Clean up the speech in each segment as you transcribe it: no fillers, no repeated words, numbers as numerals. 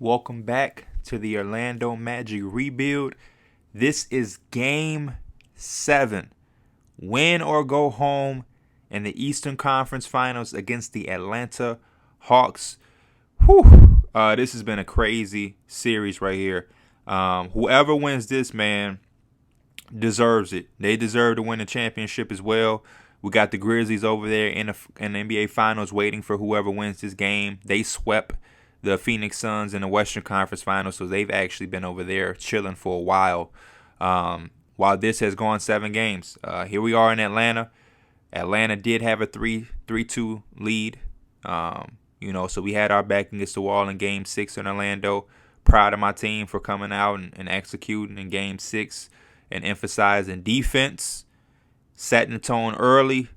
Welcome back to the Orlando Magic rebuild. This is game 7. Win or go home in the Eastern Conference Finals against the Atlanta Hawks. This has been a crazy series right here. Whoever wins this, man, deserves it. They deserve to win the championship as well. We got the Grizzlies over there in the NBA Finals waiting for whoever wins this game. They swept the Phoenix Suns in the Western Conference Finals, so they've actually been over there chilling for a while. While this has gone 7 games, here we are in Atlanta. Atlanta did have a 3-2 lead. So we had our back against the wall in Game 6 in Orlando. Proud of my team for coming out and executing in Game 6 and emphasizing defense, setting the tone early,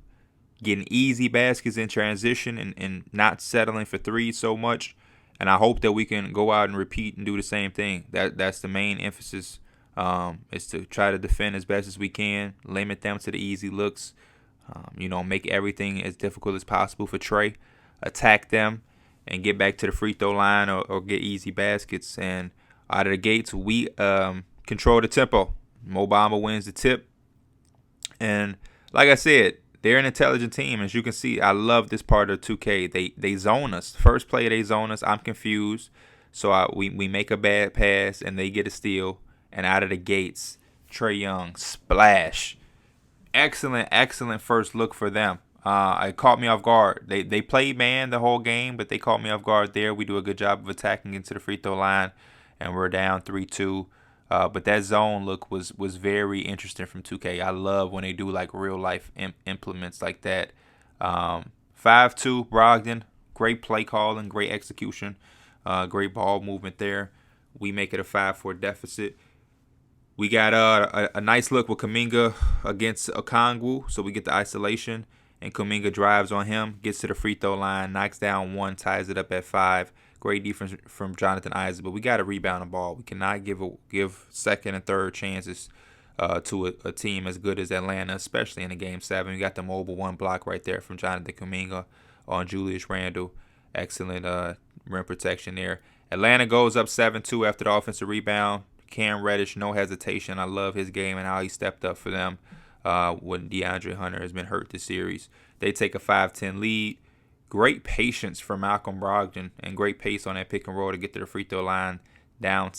getting easy baskets in transition, and not settling for threes so much. And I hope that we can go out and repeat and do the same thing. That's the main emphasis, is to try to defend as best as we can, limit them to the easy looks, make everything as difficult as possible for Trey, attack them, and get back to the free throw line or get easy baskets. And out of the gates, we control the tempo. Mo Bamba wins the tip. And like I said, they're an intelligent team. As you can see, I love this part of 2K. They zone us. First play, they zone us. I'm confused. So we make a bad pass, and they get a steal. And out of the gates, Trae Young, splash. Excellent first look for them. It caught me off guard. They played man the whole game, but they caught me off guard there. We do a good job of attacking into the free throw line, and we're down 3-2. But that zone look was very interesting from 2K. I love when they do like real life implements like that. 5-2 Brogdon, great play calling, great execution, great ball movement there. We make it a 5-4 deficit. We got a nice look with Kuminga against Okongwu, so we get the isolation, and Kuminga drives on him, gets to the free throw line, knocks down one, ties it up at 5. Great defense from Jonathan Isaac, but we got to rebound the ball. We cannot give second and third chances to a team as good as Atlanta, especially in the Game 7. We got the mobile one block right there from Jonathan Kuminga on Julius Randle. Excellent rim protection there. Atlanta goes up 7-2 after the offensive rebound. Cam Reddish, no hesitation. I love his game and how he stepped up for them when DeAndre Hunter has been hurt this series. They take a 5-10 lead. Great patience for Malcolm Brogdon and great pace on that pick and roll to get to the free throw line. Down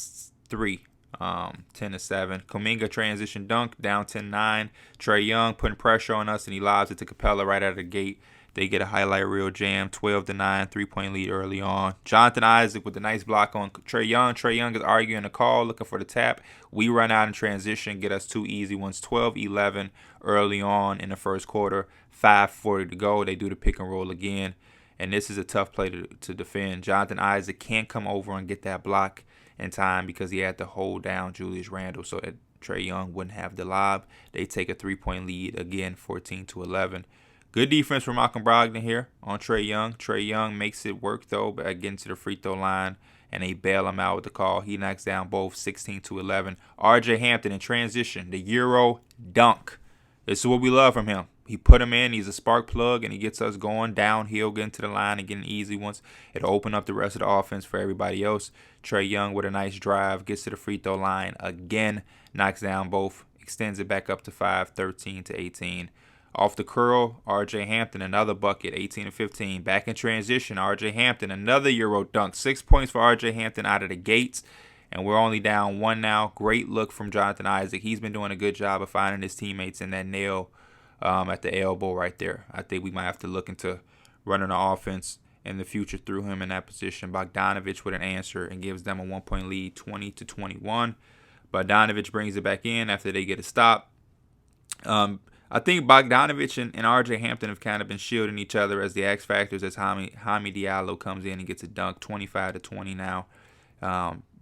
3, 10-7. Kuminga transition dunk, down 10-9. Trae Young putting pressure on us, and he lobs it to Capella right out of the gate. They get a highlight reel jam, 12-9, 3-point lead early on. Jonathan Isaac with a nice block on Trae Young. Trae Young is arguing the call, looking for the tap. We run out in transition, get us 2 easy ones, 12-11 early on in the first quarter. 5:40 to go. They do the pick and roll again, and this is a tough play to defend. Jonathan Isaac can't come over and get that block in time because he had to hold down Julius Randle so that Trae Young wouldn't have the lob. They take a 3-point lead again, 14-11. Good defense from Malcolm Brogdon here on Trae Young. Trae Young makes it work, though, by getting to the free throw line, and they bail him out with the call. He knocks down both 16-11. RJ Hampton in transition, the Euro dunk. This is what we love from him. He put him in. He's a spark plug, and he gets us going downhill, getting to the line and getting easy ones. It'll open up the rest of the offense for everybody else. Trae Young with a nice drive, gets to the free throw line again, knocks down both, extends it back up to 5, 13-18. Off the curl, RJ Hampton, another bucket, 18-15. Back in transition, RJ Hampton, another Euro dunk. 6 points for RJ Hampton out of the gates, and we're only down 1 now. Great look from Jonathan Isaac. He's been doing a good job of finding his teammates in that nail at the elbow right there. I think we might have to look into running the offense in the future through him in that position. Bogdanovich with an answer and gives them a 1-point lead, 20-21. Bogdanovich brings it back in after they get a stop. I think Bogdanovich and RJ Hampton have kind of been shielding each other as the X factors as Hami Diallo comes in and gets a dunk, 25-20 now.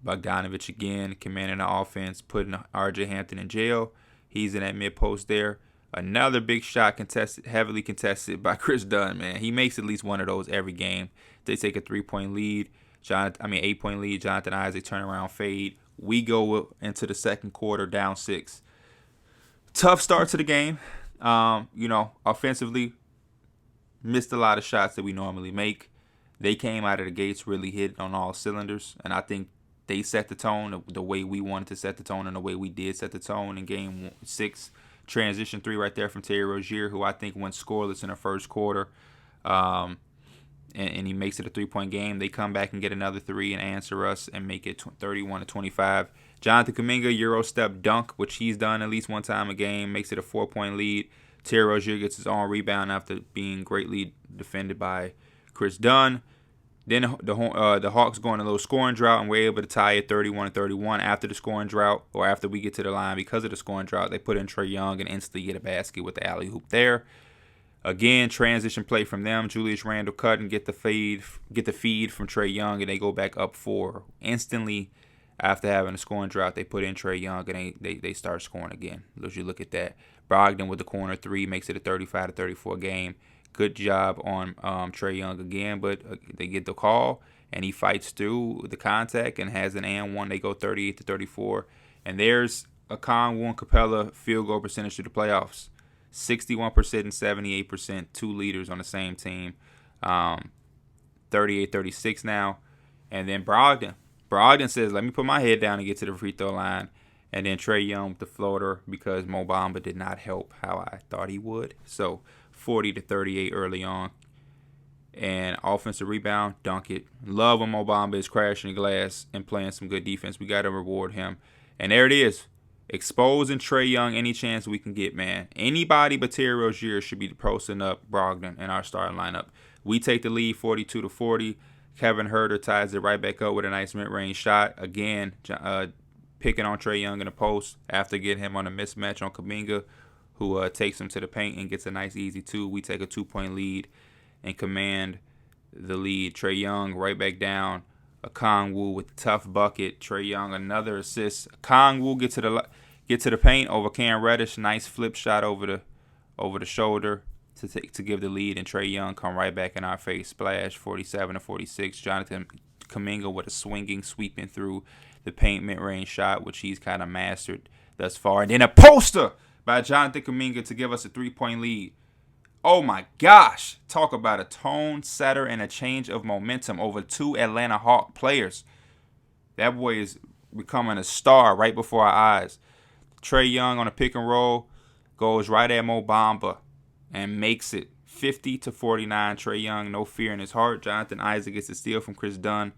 Bogdanovich again commanding the offense, putting RJ Hampton in jail. He's in that mid post there. Another big shot heavily contested by Chris Dunn, man. He makes at least one of those every game. They take a 3-point lead. 8-point lead. Jonathan Isaac turnaround fade. We go into the second quarter down 6. Tough start to the game. Offensively, missed a lot of shots that we normally make. They came out of the gates really hit on all cylinders, and I think they set the tone the way we wanted to set the tone and the way we did set the tone in Game 6. Transition 3 right there from Terry Rozier, who I think went scoreless in the first quarter. And he makes it a 3-point game. They come back and get another 3 and answer us and make it 31-25. Jonathan Kuminga, Euro step dunk, which he's done at least one time a game, makes it a 4-point lead. Terry Rozier gets his own rebound after being greatly defended by Chris Dunn. Then the Hawks go on a little scoring drought, and we're able to tie it 31-31 after the scoring drought, or after we get to the line because of the scoring drought. They put in Trae Young and instantly get a basket with the alley-oop there. Again, transition play from them. Julius Randle cut and get the feed from Trae Young, and they go back up 4 instantly after having a scoring drought. They put in Trae Young, and they start scoring again. As you look at that, Brogdon with the corner 3 makes it a 35-34 game. Good job on Trae Young again, but they get the call, and he fights through the contact and has an and one. They go 38-34, and there's a Okongwu and Capella field goal percentage to the playoffs. 61% and 78%, 2 leaders on the same team. 38-36 now. And then Brogdon says, let me put my head down and get to the free throw line. And then Trae Young with the floater because Mo Bamba did not help how I thought he would. So 40-38 early on. And offensive rebound, dunk it. Love when Mo Bamba is crashing the glass and playing some good defense. We got to reward him. And there it is. Exposing Trae Young any chance we can get, man. Anybody but Terry Rozier should be posting up Brogdon in our starting lineup. We take the lead 42-40. Kevin Huerter ties it right back up with a nice mid-range shot. Again, picking on Trae Young in the post after getting him on a mismatch on Kuminga, who takes him to the paint and gets a nice easy 2. We take a 2-point lead and command the lead. Trae Young right back down. Okongwu with the tough bucket. Trae Young another assist. Okongwu get to the paint over Cam Reddish. Nice flip shot over the shoulder to give the lead, and Trae Young come right back in our face. Splash 47-46. Jonathan Kuminga with a sweeping through the paint mid-range shot, which he's kind of mastered thus far. And then a poster by Jonathan Kuminga to give us a 3-point lead. Oh my gosh, talk about a tone setter and a change of momentum over 2 Atlanta Hawk players. That boy is becoming a star right before our eyes. Trae Young on a pick and roll goes right at Mo Bamba and makes it 50-49. Trae Young, no fear in his heart. Jonathan Isaac gets a steal from Chris Dunn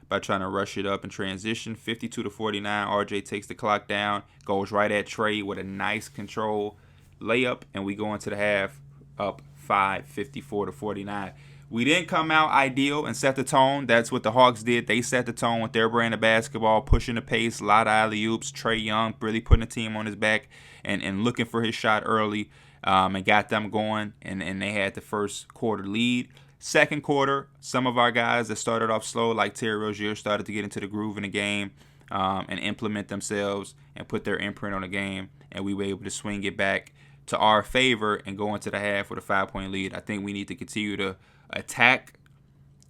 by trying to rush it up in transition. 52-49. RJ takes the clock down, goes right at Trae with a nice control layup, and we go into the half up 5, 54-49. We didn't come out ideal and set the tone. That's what the Hawks did. They set the tone with their brand of basketball, pushing the pace, a lot of alley-oops. Trae Young really putting the team on his back and looking for his shot early and got them going, and they had the first quarter lead. Second quarter, some of our guys that started off slow, like Terry Rozier, started to get into the groove in the game and implement themselves and put their imprint on the game, and we were able to swing it back to our favor and go into the half with a 5-point lead. I think we need to continue to attack,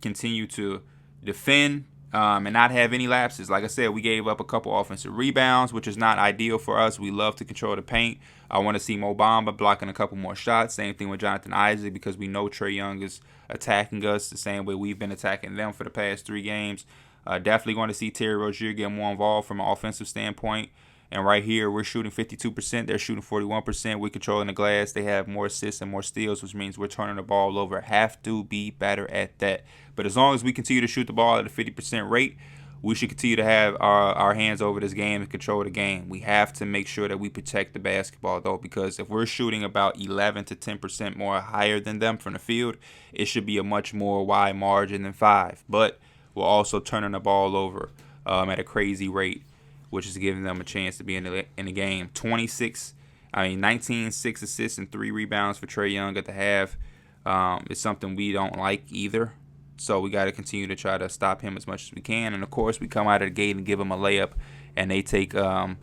continue to defend, and not have any lapses. Like I said, we gave up a couple offensive rebounds, which is not ideal for us. We love to control the paint. I want to see Mo Bamba blocking a couple more shots. Same thing with Jonathan Isaac, because we know Trae Young is attacking us the same way we've been attacking them for the past 3 games. Definitely going to see Terry Rozier get more involved from an offensive standpoint. And right here, we're shooting 52%. They're shooting 41%. We're controlling the glass. They have more assists and more steals, which means we're turning the ball over. Have to be better at that. But as long as we continue to shoot the ball at a 50% rate, we should continue to have our hands over this game and control the game. We have to make sure that we protect the basketball, though, because if we're shooting about 11 to 10% more higher than them from the field, it should be a much more wide margin than 5. But we're also turning the ball over at a crazy rate, which is giving them a chance to be in the game. 19, 6 assists, and 3 rebounds for Trae Young at the half. It's something we don't like either. So we got to continue to try to stop him as much as we can. And, of course, we come out of the gate and give him a layup, and they take a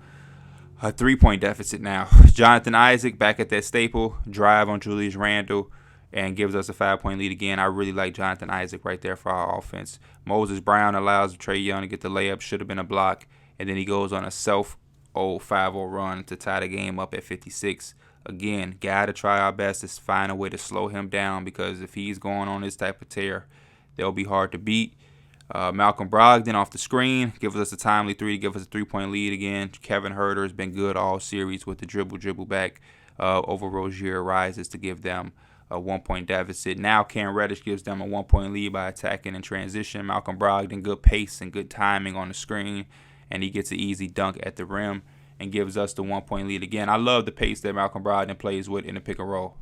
3-point deficit now. Jonathan Isaac back at that staple, drive on Julius Randle, and gives us a 5-point lead again. I really like Jonathan Isaac right there for our offense. Moses Brown allows Trae Young to get the layup. Should have been a block. And then he goes on a 5-0 run to tie the game up at 56. Again, got to try our best to find a way to slow him down, because if he's going on this type of tear, they'll be hard to beat. Malcolm Brogdon off the screen gives us a timely three to give us a 3-point lead again. Kevin Huerter has been good all series with the dribble back over Rozier rises to give them a 1-point deficit. Now Cam Reddish gives them a 1-point lead by attacking in transition. Malcolm Brogdon, good pace and good timing on the screen, and he gets an easy dunk at the rim and gives us the 1-point lead again. I love the pace that Malcolm Brogdon plays with in the pick and roll.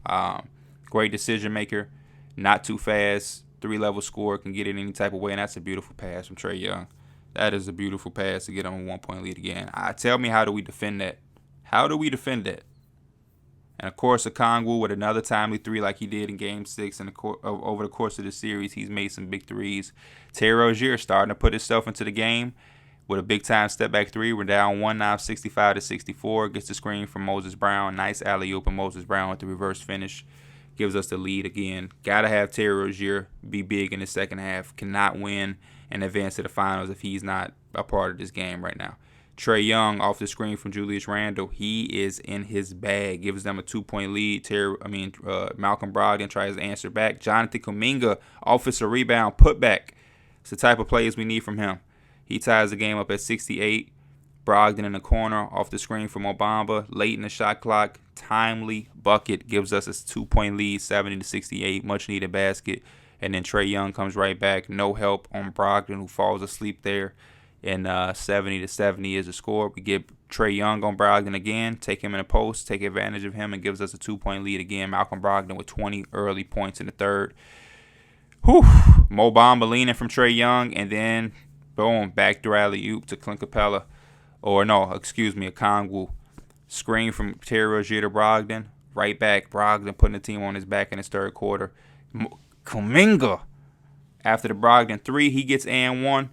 Great decision maker, not too fast. 3-level scorer, can get it any type of way, and that's a beautiful pass from Trae Young. That is a beautiful pass to get them a 1-point lead again. Tell me, how do we defend that? How do we defend that? And, of course, Okongwu with another timely three like he did in Game 6. And over the course of the series, he's made some big threes. Terry Rozier starting to put himself into the game with a big-time step-back three. We're down 1 now, 65-64. Gets the screen from Moses Brown. Nice alley-oop, and Moses Brown with the reverse finish gives us the lead again. Got to have Terry Rozier be big in the second half. Cannot win and advance to the finals if he's not a part of this game right now. Trae Young off the screen from Julius Randle. He is in his bag. Gives them a 2-point lead. Malcolm Brogdon tries to answer back. Jonathan Kuminga, offensive rebound, putback. It's the type of plays we need from him. He ties the game up at 68. Brogdon in the corner off the screen from Mo Bamba. Late in the shot clock, timely bucket gives us a 2-point lead, 70-68. Much needed basket. And then Trae Young comes right back. No help on Brogdon, who falls asleep there. And 70-70 is the score. We get Trae Young on Brogdon again. Take him in the post. Take advantage of him and gives us a 2-point lead again. Malcolm Brogdon with 20 early points in the third. Whew. Mo Bamba leaning from Trae Young. And then, boom, backdoor alley-oop to Clint Capella. Okongwu. Screen from Terry Rozier to Brogdon. Right back. Brogdon putting the team on his back in his third quarter. Kuminga. After the Brogdon three, he gets and one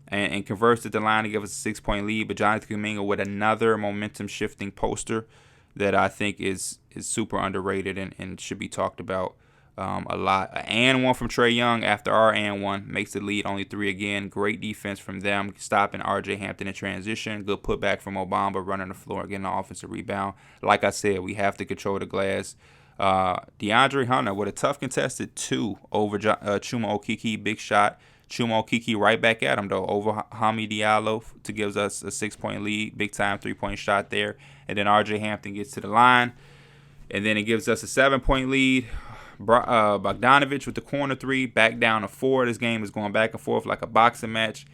and converts at the line to give us a 6-point lead. But Jonathan Kuminga with another momentum-shifting poster that I think is super underrated and should be talked about a lot. An and one from Trae Young after our and one makes the lead only 3 again. Great defense from them, stopping R.J. Hampton in transition. Good putback from Obama, running the floor, getting an offensive rebound. Like I said, we have to control the glass. DeAndre Hunter with a tough contested 2 over Chuma Okeke. Big shot. Chuma Okeke right back at him, though, over Hami Diallo to give us a 6-point lead. Big-time 3-point shot there. And then R.J. Hampton gets to the line. And then it gives us a 7-point lead. Bogdanovich with the corner 3, back down to 4. This game is going back and forth like a boxing match.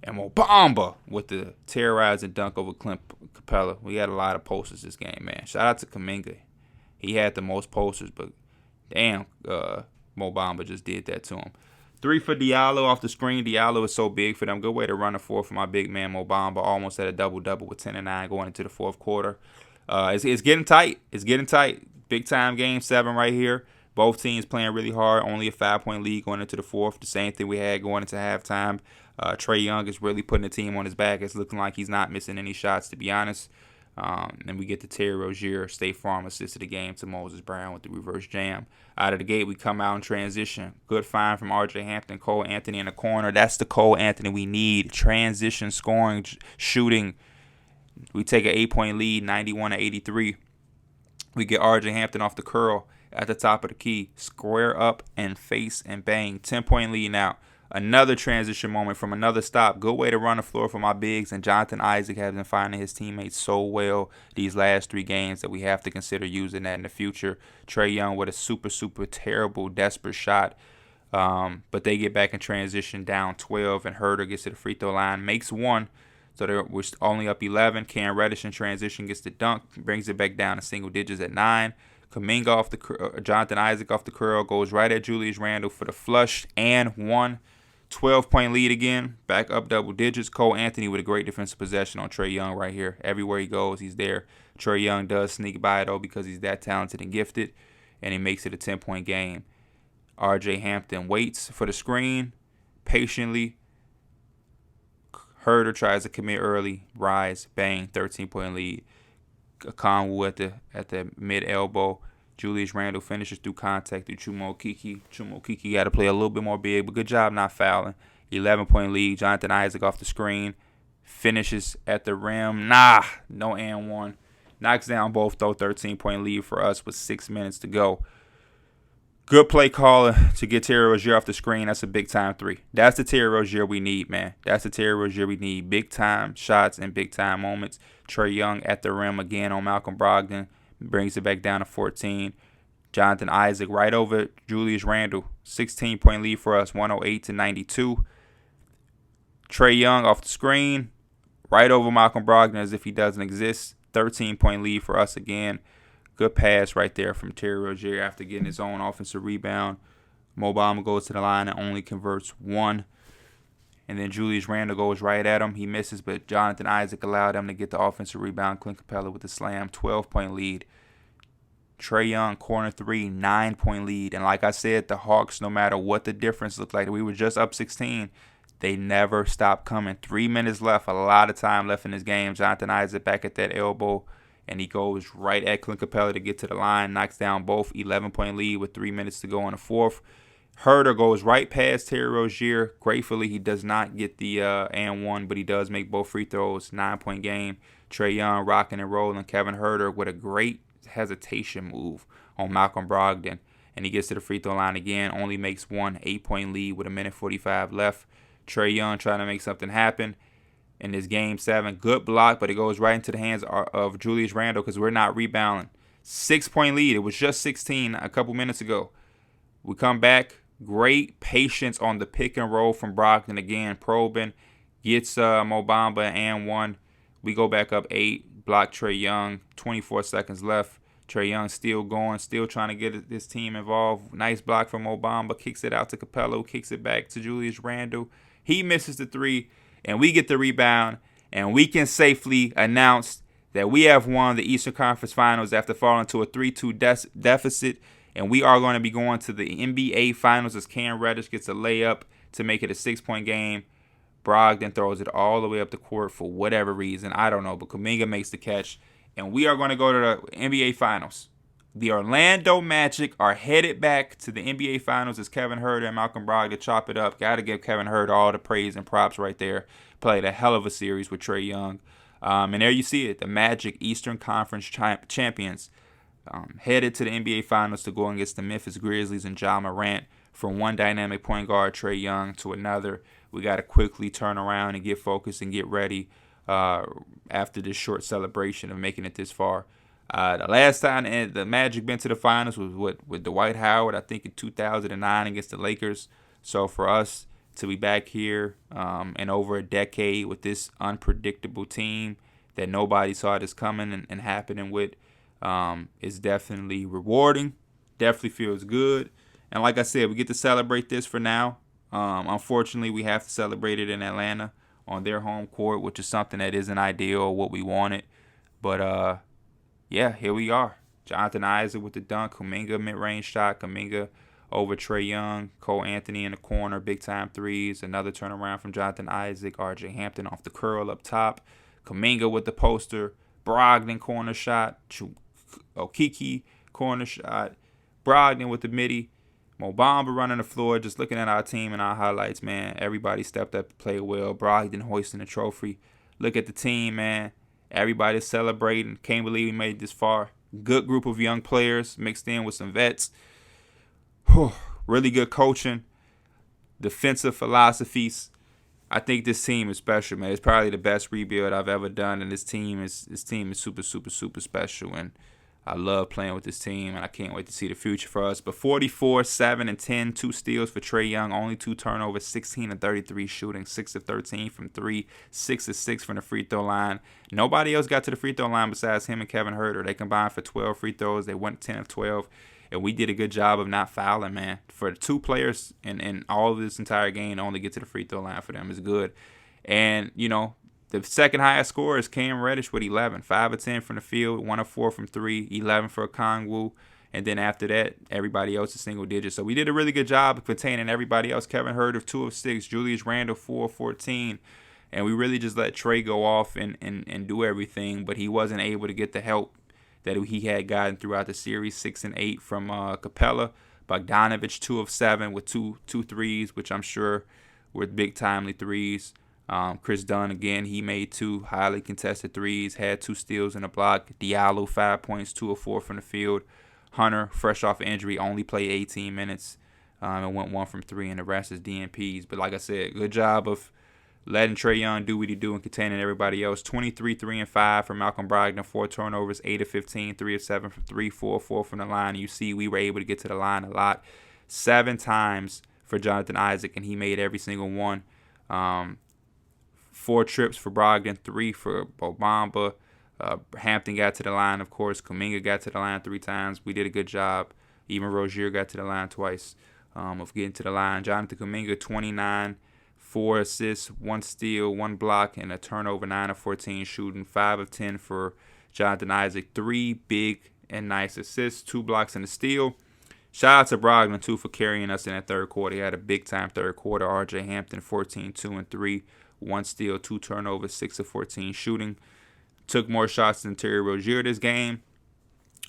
And Mo Bamba with the terrorizing dunk over Clint Capella. We had a lot of posters this game, man. Shout out to Kuminga. He had the most posters, but damn, Mo Bamba just did that to him. 3 for Diallo off the screen. Diallo is so big for them. Good way to run the 4 for my big man Mo Bamba. Almost at a double-double with 10 and 9 going into the fourth quarter. It's getting tight. It's getting tight. Big-time game 7 right here. Both teams playing really hard. Only a 5-point lead going into the fourth. The same thing we had going into halftime. Trae Young is really putting the team on his back. It's looking like he's not missing any shots, to be honest. And we get the Terry Rozier State Farm assist of the game to Moses Brown with the reverse jam. Out of the gate, we come out in transition. Good find from R.J. Hampton. Cole Anthony in the corner. That's the Cole Anthony we need. Transition scoring, shooting. We take an 8-point lead, 91-83. We get R.J. Hampton off the curl at the top of the key. Square up and face and bang. 10-point lead now. Another transition moment from another stop. Good way to run the floor for my bigs. And Jonathan Isaac has been finding his teammates so well these last 3 games that we have to consider using that in the future. Trae Young with a super, super terrible, desperate shot. But they get back in transition down 12. And Huerter gets to the free throw line. Makes 1. So we're only up 11. Cam Reddish in transition gets the dunk. Brings it back down to single digits at 9. Kuminga off the Jonathan Isaac off the curl. Goes right at Julius Randle for the flush and 1. 12-point lead again, back up double digits. Cole Anthony with a great defensive possession on Trae Young right here. Everywhere he goes, he's there. Trae Young does sneak by, though, because he's that talented and gifted, and he makes it a 10-point game. R.J. Hampton waits for the screen patiently. Huerter tries to commit early. Rise, bang, 13-point lead. Okongwu at the mid-elbow. Julius Randle finishes through contact through Chuma Okeke. Chuma Okeke got to play a little bit more big, but good job not fouling. 11-point lead. Jonathan Isaac off the screen. Finishes at the rim. No and one. Knocks down both, though. 13-point lead for us with 6 minutes to go. Good play caller to get Terry Rozier off the screen. That's a big-time three. That's the Terry Rozier we need, man. That's the Terry Rozier we need. Big-time shots and big-time moments. Trae Young at the rim again on Malcolm Brogdon. Brings it back down to 14. Jonathan Isaac right over Julius Randle. 16-point lead for us, 108-92. Trae Young off the screen. Right over Malcolm Brogdon as if he doesn't exist. 13-point lead for us again. Good pass right there from Terry Rozier after getting his own offensive rebound. Mo Bamba goes to the line and only converts one. And then Julius Randle goes right at him. He misses, but Jonathan Isaac allowed him to get the offensive rebound. Clint Capella with the slam. 12-point lead. Trae Young, corner three, 9-point lead. And like I said, the Hawks, no matter what the difference looked like, we were just up 16. They never stopped coming. 3 minutes left. A lot of time left in this game. Jonathan Isaac back at that elbow. And he goes right at Clint Capella to get to the line. Knocks down both. 11-point lead with 3 minutes to go in the fourth. Herder goes right past Terry Rozier. Gratefully, he does not get the and one, but he does make both free throws. 9-point game. Trae Young rocking and rolling. Kevin Herder with a great hesitation move on Malcolm Brogdon. And he gets to the free throw line again. Only makes one. 8-point lead with 1:45 left. Trae Young trying to make something happen in this game 7. Good block, but it goes right into the hands of Julius Randle because we're not rebounding. 6-point lead. It was just 16 a couple minutes ago. We come back. Great patience on the pick and roll from Brogdon again. Probing. Gets Mo Bamba and one. We go back up 8. Block Trae Young. 24 seconds left. Trae Young still going. Still trying to get this team involved. Nice block from Mo Bamba. Kicks it out to Capello. Kicks it back to Julius Randle. He misses the three. And we get the rebound, and we can safely announce that we have won the Eastern Conference Finals after falling to a 3-2 deficit, and we are going to be going to the NBA Finals as Cam Reddish gets a layup to make it a 6-point game. Brogdon throws it all the way up the court for whatever reason. I don't know, but Kuminga makes the catch, and we are going to go to the NBA Finals. The Orlando Magic are headed back to the NBA Finals as Kevin Herter and Malcolm Brogdon chop it up. Got to give Kevin Herter all the praise and props right there. Played a hell of a series with Trae Young. And there you see it. The Magic Eastern Conference champions headed to the NBA Finals to go against the Memphis Grizzlies and Ja Morant. From one dynamic point guard, Trae Young, to another. We got to quickly turn around and get focused and get ready after this short celebration of making it this far. The last time the Magic been to the finals was with Dwight Howard, I think in 2009 against the Lakers. So for us to be back here in over a decade with this unpredictable team that nobody saw this coming and happening with is definitely rewarding. Definitely feels good. And like I said, we get to celebrate this for now. Unfortunately, we have to celebrate it in Atlanta on their home court, which is something that isn't ideal or what we wanted. But yeah, here we are. Jonathan Isaac with the dunk. Kuminga mid-range shot. Kuminga over Trae Young. Cole Anthony in the corner. Big-time threes. Another turnaround from Jonathan Isaac. RJ Hampton off the curl up top. Kuminga with the poster. Brogdon corner shot. Okeke corner shot. Brogdon with the midi. Mo Bamba running the floor. Just looking at our team and our highlights, man. Everybody stepped up to play well. Brogdon hoisting the trophy. Look at the team, man. Everybody's celebrating. Can't believe we made it this far. Good group of young players mixed in with some vets. Really good coaching. Defensive philosophies. I think this team is special, man. It's probably the best rebuild I've ever done, and this team is super, super, super special. And I love playing with this team, and I can't wait to see the future for us. But 44, 7, and 10, 2 steals for Trae Young, only 2 turnovers, 16 of 33 shooting, 6 of 13 from 3, 6 of 6 from the free throw line. Nobody else got to the free throw line besides him and Kevin Herter. They combined for 12 free throws. They went 10 of 12, and we did a good job of not fouling, man. For 2 players in all of this entire game to only get to the free throw line for them is good. And, you know, the second highest scorer is Cam Reddish with 11. 5 of 10 from the field, 1 of 4 from 3, 11 for Okongwu. And then after that, everybody else is single digits. So we did a really good job of containing everybody else. Kevin Herter, 2 of 6. Julius Randle, 4 of 14. And we really just let Trae go off and do everything. But he wasn't able to get the help that he had gotten throughout the series. 6 and 8 from Capella. Bogdanovich, 2 of 7 with two threes, which I'm sure were big timely threes. Chris Dunn, again, he made 2 highly contested threes, had 2 steals and a block. Diallo, 5 points, 2 of 4 from the field. Hunter, fresh off injury, only played 18 minutes and went 1 from 3, and the rest is DNPs. But like I said, good job of letting Trae Young do what he do and containing everybody else. 23, 3 and 5 for Malcolm Brogdon, 4 turnovers, 8 of 15, 3 of 7 from 3, 4 from the line. You see, we were able to get to the line a lot. 7 times for Jonathan Isaac, and he made every single one. 4 trips for Brogdon, 3 for Bobamba. Hampton got to the line, of course. Kuminga got to the line 3 times. We did a good job. Even Rozier got to the line twice of getting to the line. Jonathan Kuminga, 29, 4 assists, 1 steal, 1 block, and a turnover, 9 of 14 shooting, 5 of 10 for Jonathan Isaac. 3 big and nice assists, 2 blocks, and a steal. Shout out to Brogdon, too, for carrying us in that third quarter. He had a big-time third quarter. RJ Hampton, 14, 2 and 3, 1 steal, 2 turnovers, 6 of 14 shooting. Took more shots than Terry Rozier this game.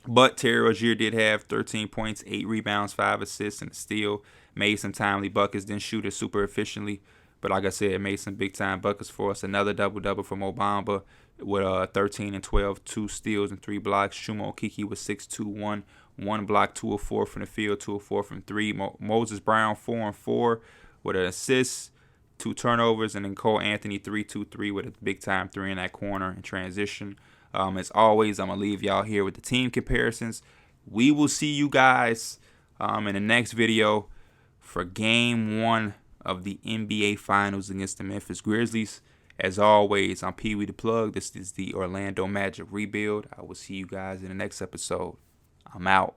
But Terry Rozier did have 13 points, 8 rebounds, 5 assists, and a steal. Made some timely buckets, didn't shoot it super efficiently. But like I said, made some big-time buckets for us. Another double-double from Obamba with 13 and 12, 2 steals and 3 blocks. Chuma Okeke was 6-2-1, 1 block, 2 of 4 from the field, 2 of 4 from 3. Moses Brown, 4 and 4 with an assist, 2 turnovers, and then Cole Anthony 3-2-3 with a big-time 3 in that corner in transition. As always, I'm going to leave y'all here with the team comparisons. We will see you guys in the next video for Game 1 of the NBA Finals against the Memphis Grizzlies. As always, I'm Pee Wee the Plug. This is the Orlando Magic Rebuild. I will see you guys in the next episode. I'm out.